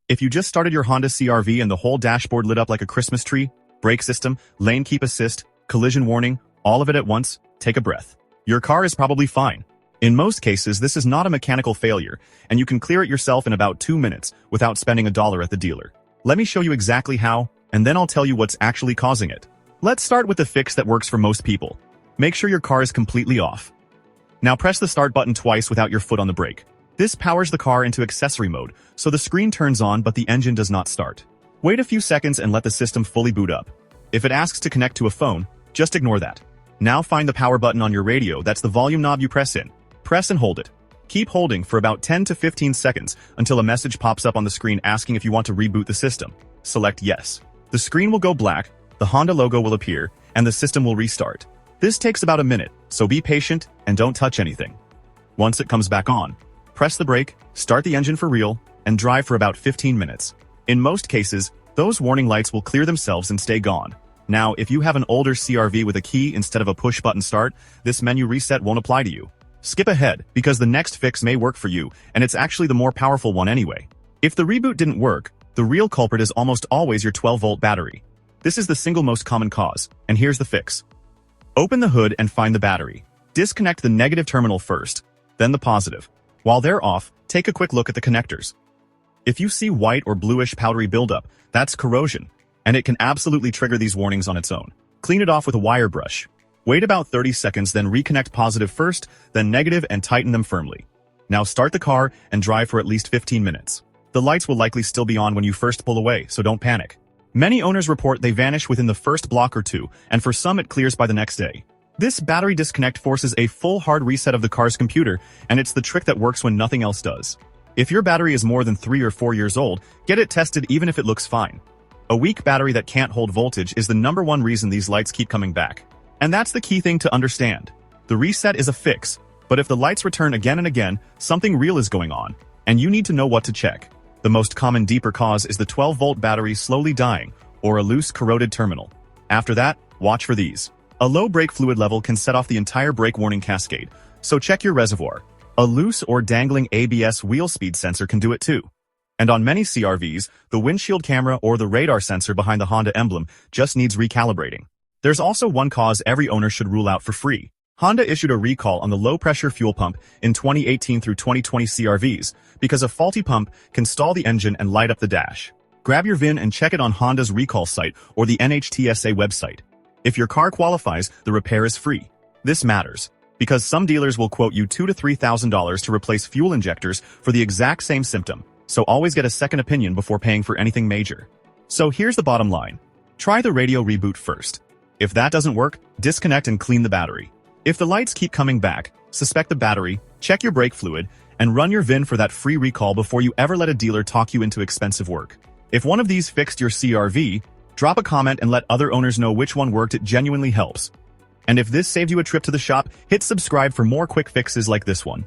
If you just started your Honda CRV and the whole dashboard lit up like a Christmas tree, brake system, lane keep assist, collision warning, all of it at once, take a breath. Your car is probably fine. In most cases, this is not a mechanical failure, and you can clear it yourself in about 2 minutes without spending $1 at the dealer. Let me show you exactly how, and then I'll tell you what's actually causing it. Let's start with the fix that works for most people. Make sure your car is completely off. Now press the start button twice without your foot on the brake. This powers the car into accessory mode, so the screen turns on but the engine does not start. Wait a few seconds and let the system fully boot up. If it asks to connect to a phone, just ignore that. Now find the power button on your radio, that's the volume knob you press in. Press and hold it. Keep holding for about 10 to 15 seconds until a message pops up on the screen asking if you want to reboot the system. Select yes. The screen will go black, the Honda logo will appear, and the system will restart. This takes about a minute, so be patient and don't touch anything. Once it comes back on, press the brake, start the engine for real, and drive for about 15 minutes. In most cases, those warning lights will clear themselves and stay gone. Now, if you have an older CRV with a key instead of a push-button start, this menu reset won't apply to you. Skip ahead, because the next fix may work for you, and it's actually the more powerful one anyway. If the reboot didn't work, the real culprit is almost always your 12-volt battery. This is the single most common cause, and here's the fix. Open the hood and find the battery. Disconnect the negative terminal first, then the positive. While they're off, take a quick look at the connectors. If you see white or bluish powdery buildup, that's corrosion, and it can absolutely trigger these warnings on its own. Clean it off with a wire brush. Wait about 30 seconds, then reconnect positive first, then negative, and tighten them firmly. Now start the car and drive for at least 15 minutes. The lights will likely still be on when you first pull away, so don't panic. Many owners report they vanish within the first block or two, and for some it clears by the next day. This battery disconnect forces a full hard reset of the car's computer, and it's the trick that works when nothing else does. If your battery is more than 3 or 4 years old, get it tested even if it looks fine. A weak battery that can't hold voltage is the #1 reason these lights keep coming back. And that's the key thing to understand. The reset is a fix, but if the lights return again and again, something real is going on, and you need to know what to check. The most common deeper cause is the 12-volt battery slowly dying, or a loose corroded terminal. After that, watch for these. A low brake fluid level can set off the entire brake warning cascade, so check your reservoir. A loose or dangling ABS wheel speed sensor can do it too. And on many CRVs, the windshield camera or the radar sensor behind the Honda emblem just needs recalibrating. There's also one cause every owner should rule out for free. Honda issued a recall on the low-pressure fuel pump in 2018 through 2020 CRVs because a faulty pump can stall the engine and light up the dash. Grab your VIN and check it on Honda's recall site or the NHTSA website. If your car qualifies, the repair is free. This matters, because some dealers will quote you $2,000 to $3,000 to replace fuel injectors for the exact same symptom, so always get a second opinion before paying for anything major. So here's the bottom line. Try the radio reboot first. If that doesn't work, disconnect and clean the battery. If the lights keep coming back, suspect the battery, check your brake fluid, and run your VIN for that free recall before you ever let a dealer talk you into expensive work. If one of these fixed your CRV, drop a comment and let other owners know which one worked. It genuinely helps. And if this saved you a trip to the shop, hit subscribe for more quick fixes like this one.